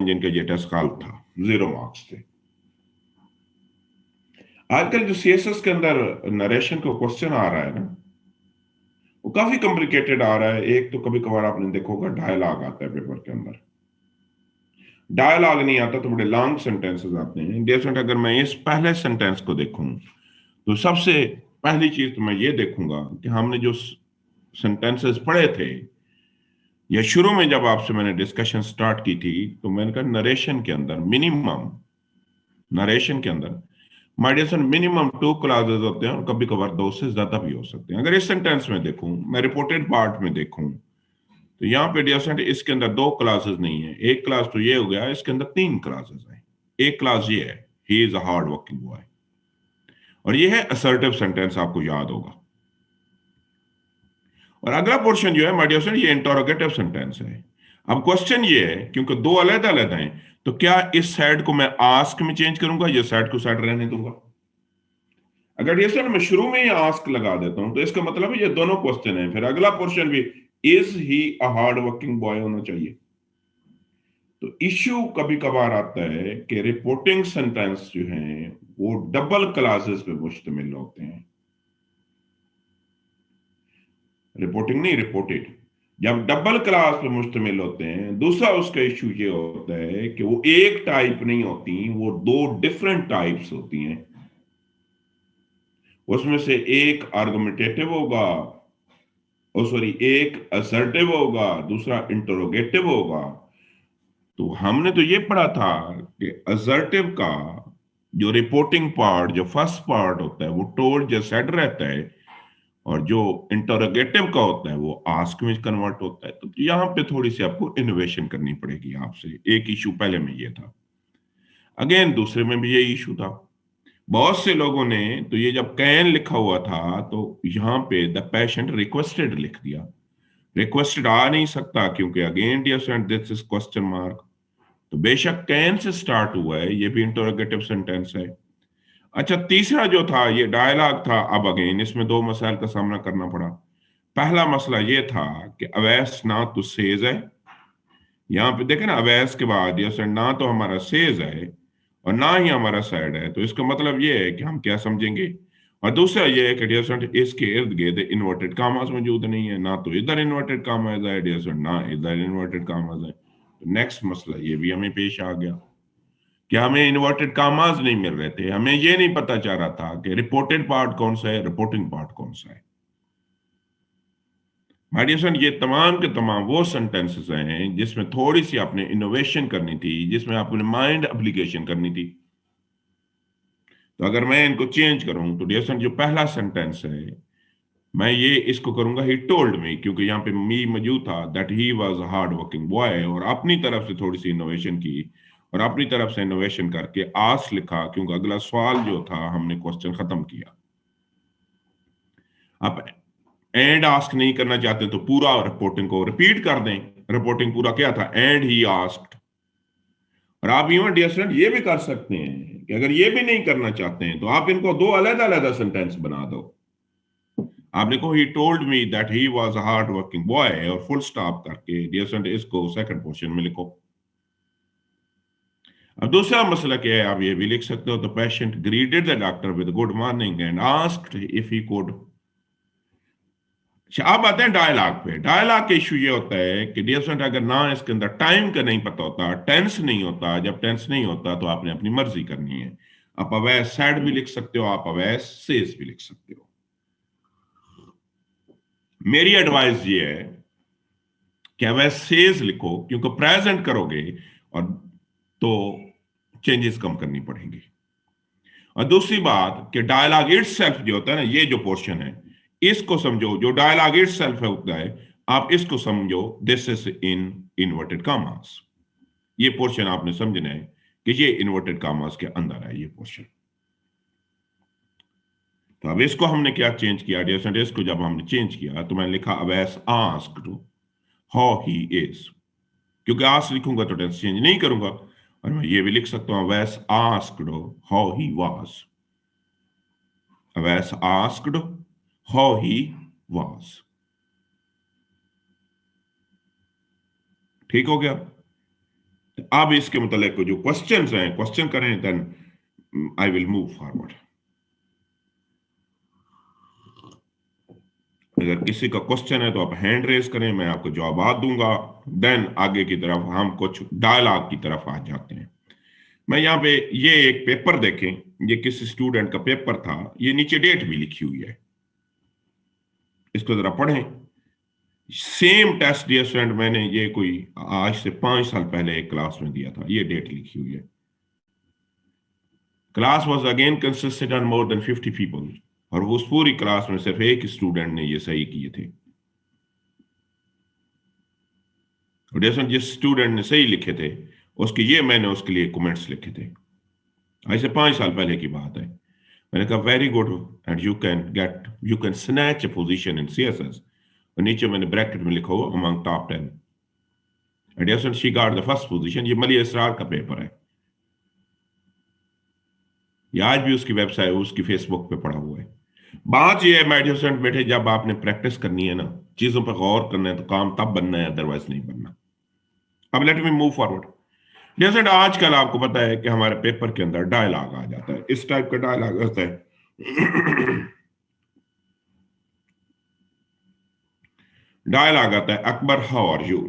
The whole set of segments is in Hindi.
समझें कि ये टेस्ट गलत था, 0 मार्क्स थे। आजकल जो सीएसएस के अंदर नरेशन को क्वेश्चन आ रहा है ना, वो काफी कॉम्प्लिकेटेड आ रहा है। एक तो कभी कभार आपने देखा होगा डायलॉग आता है पेपर के अंदर, डायलॉग नहीं आता तो बड़े लॉन्ग सेंटेंसेस आते हैं। जैसे अगर मैं इस पहले सेंटेंस को देखूं तो सबसे पहली चीज तो मैं ये देखूंगा कि हमने जो सेंटेंसेस पढ़े थे, या शुरू में जब आपसे मैंने डिस्कशन स्टार्ट की थी तो मैंने कहा नरेशन के अंदर मिनिमम, नरेशन के अंदर my dear son minimum 2 classes होते हैं और कभी कभार 2 से ज्यादा भी हो सकते हैं। अगर इस सेंटेंस में देखूं, मैं रिपोर्टेड पार्ट में देखूं, तो यहाँ पे डियर स्टूडेंट इसके अंदर 2 क्लासेस नहीं है। एक क्लास तो ये हो गया, इसके अंदर 3 क्लासेस हैं। एक क्लास ये है, he is a hard working boy, और ये है असर्टिव सेंटेंस, आपको याद होगा। और अगला पोर्शन जो है माय डियर स्टूडेंट, ये इंटरोगेटिव सेंटेंस है। अब क्वेश्चन ये है, क्योंकि 2 अलग अलग हैं, तो क्या इस साइड को मैं आस्क में चेंज करूंगा, ये साइड को साइड रहने दूंगा? अगर ये सर मैं शुरू में ही आस्क लगा देता हूं तो इसका मतलब है ये दोनों क्वेश्चन है। फिर अगला पोर्शन भी is he a hard working boy होना चाहिए। तो इश्यू कभी कभार आता है कि रिपोर्टिंग सेंटेंस जो हैं वो डबल क्लासेस पे मुश्तमिल होते हैं। रिपोर्टिंग नहीं, रिपोर्टेड। जब डबल क्लास पे मुश्तमिल होते हैं, दूसरा उसका इश्यू ये होता है कि वो एक टाइप नहीं होती, वो 2 डिफरेंट टाइप्स होती हैं। उसमें से एक आर्गुमेंटेटिव होगा, ओ सॉरी, एक असर्टिव होगा, दूसरा इंटरोगेटिव होगा। तो हमने तो ये पढ़ा था कि असर्टिव का जो रिपोर्टिंग पार्ट, जो फर्स्ट पार्ट होता है वो टोल्ड या सेड रहता है, और जो इंटरोगेटिव का होता है वो आस्क में कन्वर्ट होता है। तो यहाँ पे थोड़ी सी आपको इनोवेशन करनी पड़ेगी आपसे। एक इशू पहले में ये था, अगेन दूसरे में भी ये इशू था। बहुत से लोगों ने तो ये जब कैन लिखा हुआ था तो यहाँ पे द पेशेंट रिक्वेस्टेड लिख दिया। रिक्वेस्टेड आ नहीं सकता क्योंकि again dear student this is question mark. तो बेशक कैन से स्टार्ट हुआ है, ये भी इंटरोगेटिव सेंटेंस है। अच्छा, तीसरा जो था ये डायलॉग था। अब अगेन इसमें 2 मसाइल का सामना करना पड़ा। पहला मसला ये था कि अवैस ना तो सेज है, यहाँ पे देखे ना, अवैस के बाद ये ना तो हमारा सेज है और ना ही हमारा साइड है। तो इसका मतलब ये है कि हम क्या समझेंगे। और दूसरा ये है कि डियर स्टूडेंट इसके इर्द गिर्द इन्वर्टेड कामास मौजूद नहीं है, ना तो इधर इन्वर्टेड कामास है डियर स्टूडेंट, ना इधर इन्वर्टेड कामास है। तो नेक्स्ट मसला ये भी हमें पेश आ गया कि हमें इन्वर्टेड कामास नहीं मिल रहे थे। हमें ये नहीं पता चल रहा था कि रिपोर्टेड पार्ट कौन सा है, रिपोर्टिंग पार्ट कौन सा है। माय डियर फ्रेंड, ये तमाम के तमाम वो सेंटेंसेस हैं जिसमें थोड़ी सी आपने इनोवेशन करनी थी, जिसमें आपने माइंड एप्लीकेशन करनी थी। तो अगर मैं इनको चेंज करूं तो डियर फ्रेंड, जो पहला सेंटेंस है मैं ये इसको करूंगा ही टोल्ड मी, क्योंकि यहाँ पे मी मौजूद था, that he was a hard working boy, और अपनी तरफ से थोड़ी सी इनोवेशन की और अपनी तरफ से इनोवेशन करके आस लिखा, क्योंकि अगला सवाल जो था हमने क्वेश्चन खत्म किया। आप एंड आस्क नहीं करना चाहते तो पूरा रिपोर्टिंग को रिपीट कर दें। रिपोर्टिंग पूरा क्या था, एंड ही आस्क्ड। और आप इवन डियर स्टूडेंट ये भी कर सकते हैं कि अगर ये भी नहीं करना चाहते हैं तो आप इनको 2 अलग अलग सेंटेंस बना दो। आप लिखो he told me that he was a hard working boy और फुल स्टॉप करके डियर स्टूडेंट इसको सेकंड पोर्शन में लिखो। अब दूसरा मसला क्या है, आप ये भी लिख सकते हो, तो patient greeted the doctor with good morning and asked if he could. अच्छा, अब आते हैं डायलॉग पे। डायलॉग का इशू ये होता है कि डियर स्टूडेंट अगर ना इसके अंदर टाइम का नहीं पता होता, टेंस नहीं होता, जब टेंस नहीं होता तो आपने अपनी मर्जी करनी है। आप अवैस सैड भी लिख सकते हो, आप अवैस सेज भी लिख सकते हो। मेरी एडवाइस ये है कि अवैस सेज लिखो, क्योंकि प्रेजेंट करोगे और तो चेंजेस कम करनी पड़ेंगी। और दूसरी बात कि डायलॉग इट सेल्फ जो होता है ना, ये जो पोर्शन है इसको समझो, जो डायलॉग इट सेल्फ होता है आप इसको समझो दिस इज इन इन्वर्टेड कामास। ये पोर्शन आपने समझना है कि ये इन्वर्टेड कामास के अंदर है ये पोर्शन। तो अब इसको हमने क्या चेंज किया डियर स्टूडेंट, इसको जब हमने चेंज किया तो मैंने लिखा Awais asked how he is, क्योंकि आस्क लिखूंगा तो टेंस चेंज नहीं करूंगा। और मैं ये भी लिख सकता हूं Awais asked how he was. Awais asked how he was. ठीक हो गया। अब इसके मुतालिक जो क्वेश्चंस हैं क्वेश्चन करें, then I will move forward. अगर किसी का क्वेश्चन है तो आप हैंड रेज करें, मैं आपको जवाब दूंगा। देन आगे की तरफ हम कुछ डायलॉग की तरफ आ जाते हैं। मैं यहाँ पे ये एक पेपर देखें, ये किसी स्टूडेंट का पेपर था, ये नीचे डेट भी लिखी हुई है, इसको जरा पढ़ें। सेम टेस्ट डियर स्टूडेंट, मैंने ये कोई आज से 5 साल पहले एक क्लास में दिया था, ये डेट लिखी हुई है। Class was again consisted on more than 50 people, और उस पूरी क्लास में सिर्फ एक स्टूडेंट ने ये सही किए थे। जिस स्टूडेंट ने सही लिखे थे उसके ये मैंने उसके लिए कमेंट्स लिखे थे, आज से 5 साल पहले की बात है। मैंने कहा very good and you can snatch a position in CSS, और नीचे मैंने ब्रैकेट में लिखा हुआ among top 10 and she got the first position. ये मलिया इसरार का पेपर है, ये आज भी उसकी वेबसाइट उसकी फेसबुक पे पड़ा हुआ है। बात ये है माय डियर स्टूडेंट, बेटे जब आपने प्रैक्टिस करनी है ना, चीजों पर गौर करना है, तो काम तब बनना है, अदरवाइज नहीं बनना। अब लेट मी मूव फॉरवर्ड। जैसे आजकल आपको पता है कि हमारे पेपर के अंदर डायलॉग आ जाता है, इस टाइप का डायलॉग आता है। डायलॉग आता है, Akbar how are you,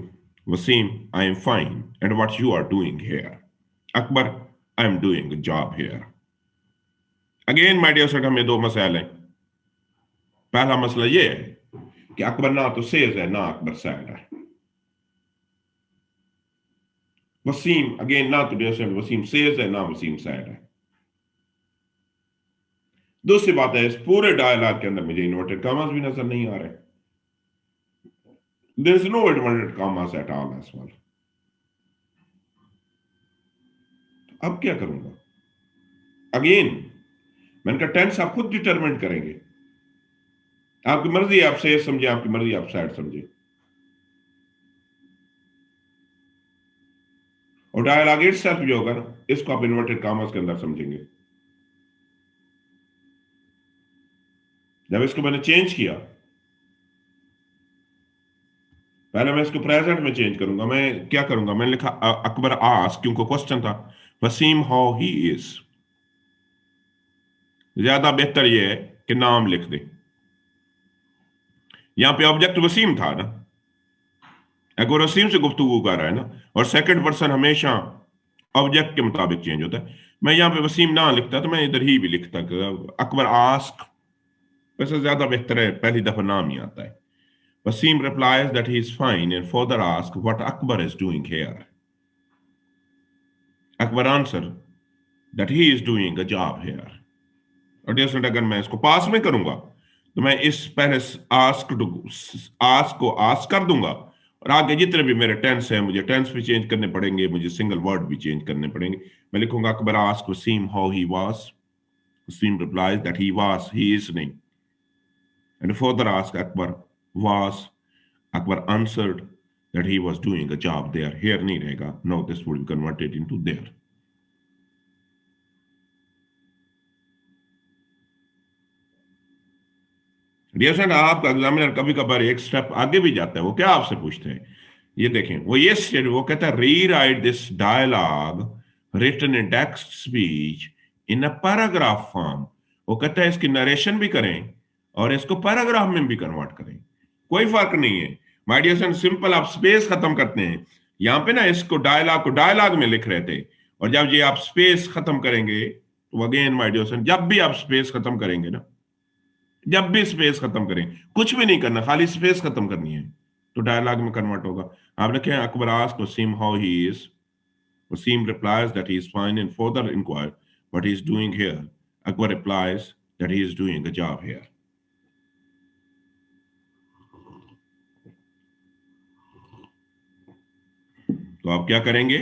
Waseem I am fine and what you are doing here, Akbar I am doing a job here. Again my dear student, हमें दो मसाइल हैं। पहला मसला ये है कि अकबर ना तो सेज है ना अकबर सैड है। वसीम अगेन ना तो डियर स्टूडेंट वसीम सेज है ना वसीम सैड है। दूसरी बात है, इस पूरे डायलॉग के अंदर मुझे इन्वर्टेड कॉमास भी नजर नहीं आ रहे। There is no inverted commas at all as well. अब क्या करूंगा? अगेन मैंने कहा टेंस आप खुद डिटरमिन करेंगे, आपकी मर्जी आप सेज समझे, आपकी मर्जी आप सैड समझे। और डायलॉग इटसेल्फ जो होगा ना, इसको आप इन्वर्टेड कॉमास के अंदर समझेंगे। जब इसको मैंने चेंज किया, पहले मैं इसको प्रेजेंट में चेंज करूंगा। मैं क्या करूंगा, मैंने लिखा अकबर आस्क, क्योंकि क्वेश्चन था, वसीम हाउ ही इज। ज्यादा बेहतर यह है कि नाम लिख दे। यहां पे ऑब्जेक्ट वसीम था ना, अगर वसीम से गुफ्तगू कर रहा है ना, और सेकंड पर्सन हमेशा ऑब्जेक्ट के मुताबिक चेंज होता है। मैं यहां पे वसीम ना लिखता तो मैं इधर ही भी लिखता कि अकबर आस्क। वैसे ज्यादा बेहतर है पहली दफा नाम ही आता है। Waseem replies that he is fine and further asks what Akbar is doing here. Akbar answer that he is doing a job here. और डियर अगर मैं इसको पास में करूंगा तो मैं इस पहले आस्क को आस्क कर दूंगा, और आगे जितने भी मेरे टेंस हैं मुझे टेंस भी चेंज करने पड़ेंगे, मुझे सिंगल वर्ड भी चेंज करने पड़ेंगे। मैं लिखूंगा Akbar ask Wasim how he was, Wasim replies that he is नहीं, and further ask Akbar was, Akbar answered that he was doing a job there. Here नहीं रहेगा, no, this would be converted into there. Dear friend, आपका एग्जामिनर कभी कभार एक स्टेप आगे भी जाता है। वो क्या आपसे पूछते हैं, ये देखें, वो कहता है rewrite this dialogue written in text speech in a paragraph form. वो कहता है इसकी नरेशन भी करें और इसको पैराग्राफ में भी कन्वर्ट करें, कोई फर्क नहीं है। माय डियर फ्रेंड, सिंपल आप स्पेस खत्म करते हैं। यहां पे ना इसको डायलॉग को डायलॉग में लिख रहे थे, और जब ये आप स्पेस खत्म करेंगे तो अगेन माय डियर फ्रेंड, जब भी आप स्पेस खत्म करेंगे ना, जब भी स्पेस खत्म करें, कुछ भी नहीं करना, खाली स्पेस खत्म करनी है, तो डायलॉग में कन्वर्ट होगा। आप लिखें Akbar asked Waseem how he is, Waseem replies that he is fine and further enquire what he is doing here, Akbar replies that he is doing a job here. तो आप क्या करेंगे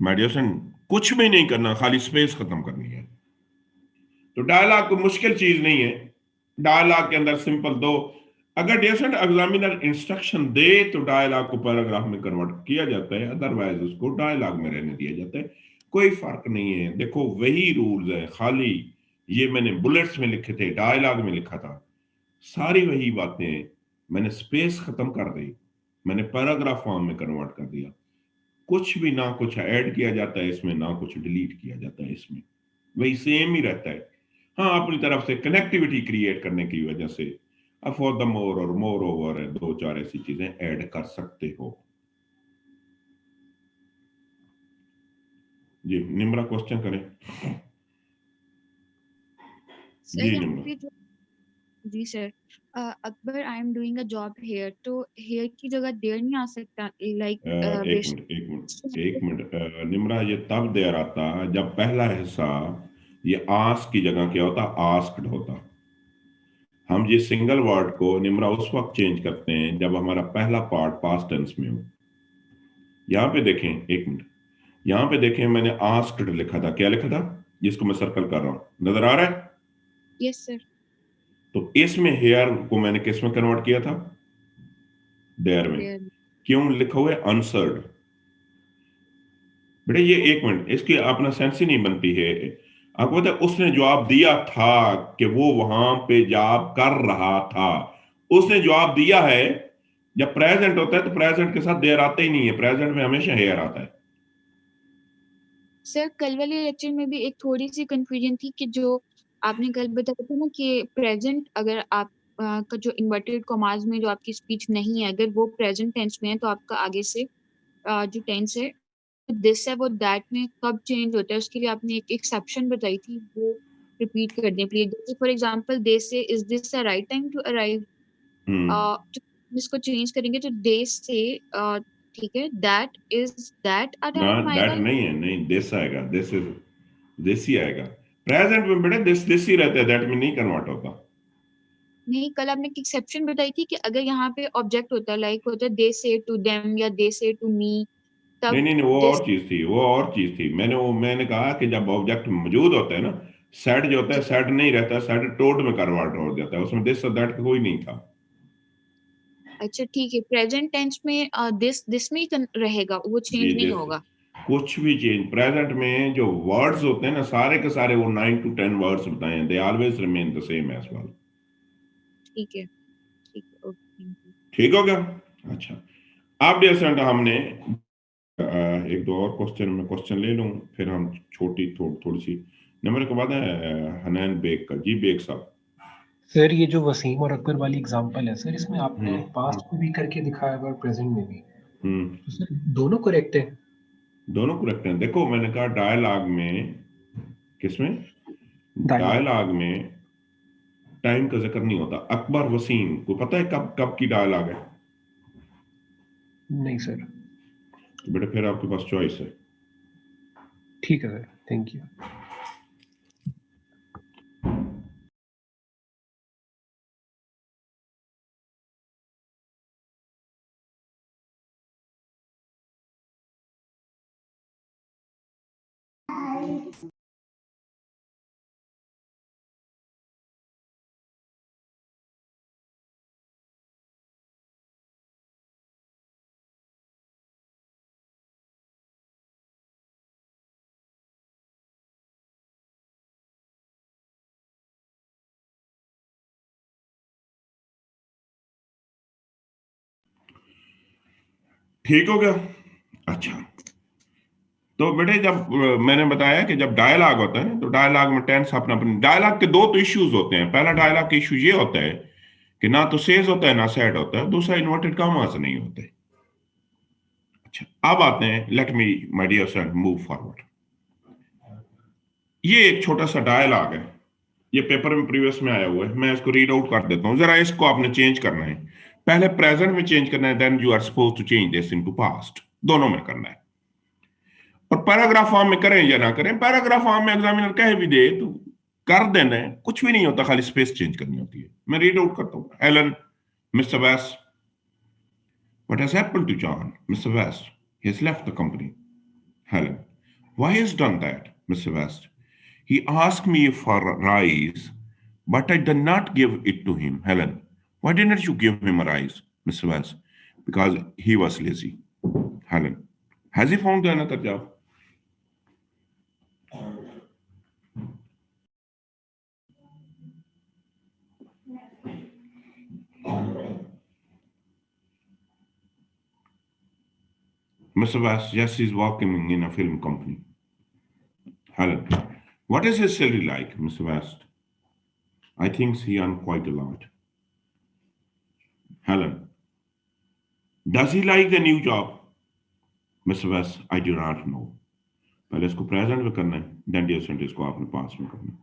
मेडिटेशन, कुछ भी नहीं करना, खाली स्पेस खत्म करनी है। तो डायलॉग कोई मुश्किल चीज नहीं है, डायलॉग के अंदर सिंपल दो, अगर डेसेंट एग्जामिनर इंस्ट्रक्शन दे तो डायलॉग को पैराग्राफ में कन्वर्ट किया जाता है, अदरवाइज उसको डायलॉग में रहने दिया जाता है, कोई फर्क नहीं है। देखो वही रूल्स है, खाली ये मैंने बुलेट्स में लिखे थे, डायलॉग में लिखा था, सारी वही बातें, मैंने स्पेस खत्म कर दी, मैंने पैराग्राफ फॉर्म में कन्वर्ट कर दिया। कुछ भी ना कुछ ऐड किया जाता है इसमें, ना कुछ डिलीट किया जाता है इसमें, वही सेम ही रहता है। हाँ, अपनी तरफ से कनेक्टिविटी क्रिएट करने की वजह से फॉर द मोर और मोर ओवर दो चार ऐसी चीजें ऐड कर सकते हो। जी निम्रा क्वेश्चन करें। सर जी यहाँ निम्रा। पे जो, जी सर, अगर I am doing a job here, तो हेयर की जगह देयर नहीं आ सकता, लाइक एक मिनट एक मिनट एक मिनट, निम्रा ये तब देर आता है जब पहला हिस्सा ये आस्क की जगह क्या होता, आस्क्ड होता। हम ये सिंगल वर्ड को निम्रा उस वक्त चेंज करते हैं जब हमारा पहला पार्ट पास्ट टेंस में हो। यहाँ पे देखें, एक मिनट, यहाँ पे देखें मैंने आस्क्ड लिखा था, क्या लिखा था जिसको मैं सर्कल कर रहा हूं, नजर आ रहा है? Yes sir. तो इसमें हेयर को मैंने किस में कन्वर्ट किया था, देयर में। देयर। क्यों लिखा हुआ है अनसर्ड? बेटे ये एक मिनट, इसकी अपना सेंस ही नहीं बनती है। आपको पता है उसने जवाब दिया था कि वो वहां पे जॉब कर रहा था, उसने जवाब दिया है। जब प्रेजेंट होता है तो प्रेजेंट के साथ देर आता ही नहीं है, प्रेजेंट में हमेशा हेयर आता है। सर कल वाले लेक्चर में भी एक थोड़ी सी कंफ्यूजन थी कि जो आपने कल बताया था ना कि प्रेजेंट, अगर आप का जो इन्वर्टेड कॉमास में जो आपकी स्पीच नहीं है, अगर वो प्रेजेंट टेंस में है, तो आपका आगे से जो टेंस है, दिस है, वो दैट में कब चेंज होता है, उसके लिए आपने एक एक्सेप्शन बताई थी, वो रिपीट कर दें प्लीज। जैसे for example they say is this the right time to arrive, hmm. जो इसको चेंज करेंगे तो दे से, ठीक है, दैट इज दैट अ ना टाइम दैट आएगा। नहीं है, नहीं दिस आएगा, दिस इज, दिस ही आएगा। प्रेजेंट में बेटे दिस ही रहता है, दैट में नहीं कन्वर्ट होता। नहीं, कल आपने एक एक्सेप्शन बताई थी कि अगर यहाँ पे ऑब्जेक्ट होता, लाइक होता दे से टू देम या दे से टू मी, नहीं तब नहीं नहीं, वो दिस। और चीज थी, वो और चीज थी। मैंने कहा कि जब ऑब्जेक्ट मौजूद होता है ना, सेट जो होता है, जी, सेट नहीं रहता, सेट टोड में कन्वर्ट हो जाता है, उसमें दिस और दैट कोई नहीं था। अच्छा ठीक है, प्रेजेंट टेंस में दिस दिस में ही रहेगा, वो जी चेंज नहीं दिस, होगा। कुछ भी चेंज, प्रेजेंट में जो वर्ड्स होते हैं ना सारे के सारे, वो 9 to 10 वर्ड्स बताए हैं, they always remain the same as well. ठीक है, ठीक है, ओके, थैंक यू। ठीक हो गया? अच्छा, अब डियर स्टूडेंट हमने एक दो और क्वेश्चन में क्वेश्चन ले लूं, फिर हम छोटी थोड़ी सी नंबर के बाद है हनैन बेग का। जी बेग साहब। सर ये जो वसीम और अकबर वाली एग्जांपल है सर, इसमें आपने हम्म पास्ट में भी करके दिखाया हुआ और प्रेजेंट में भी, हम्म। तो सर दोनों करेक्ट है? दोनों करेक्ट हैं। देखो मैंने कहा डायलॉग में, किसमें, डायलॉग। डायलॉग में टाइम का जिक्र नहीं होता। अकबर वसीम को पता है कब कब की डायलॉग है? नहीं सर। तो बेटा फिर आपके पास चॉइस है। ठीक है सर, थैंक यू। ठीक हो गया? अच्छा, तो बेटे जब मैंने बताया कि जब डायलॉग होता है तो डायलॉग में टेंस अपना अपने, डायलॉग के दो तो इश्यूज होते हैं। पहला डायलॉग का इशू ये होता है कि ना तो सेज होता है ना सैड होता है, दूसरा इन्वर्टेड कॉमास नहीं होते। अच्छा, अब आते हैं, let me my dear friend move forward. ये एक छोटा सा डायलॉग है, ये पेपर में प्रीवियस में आया हुआ है, मैं इसको रीड आउट कर देता हूँ। जरा इसको आपने चेंज करना है, पहले प्रेजेंट में चेंज करना है, then you are suppose to change this into past, दोनों में करना है। और पैराग्राफ फॉर्म में करें या ना करें, पैराग्राफ फॉर्म में एग्जामिनर कह भी दे तो कर देना है, कुछ भी नहीं होता, खाली स्पेस चेंज करनी होती है। मैं रीड आउट करता हूँ। एलन, मिस्टर वैस, what has happened to John? Mr. West, he has left the company. Helen, why has done that, Mr. West? He asked me for a rise, but I did not give it to him. Helen, why didn't you give him a rise, Mr. West? Because he was lazy. Helen, has he found another job? Mr. West, yes, he's working in a film company. Helen, what is his salary like, Mr. West? I think he earns quite a lot. Helen, does he like the new job? Mr. West, I do not know. पहले इसको प्रेजेंट में करना है, देन डियर इसको आपने पास्ट में करना है.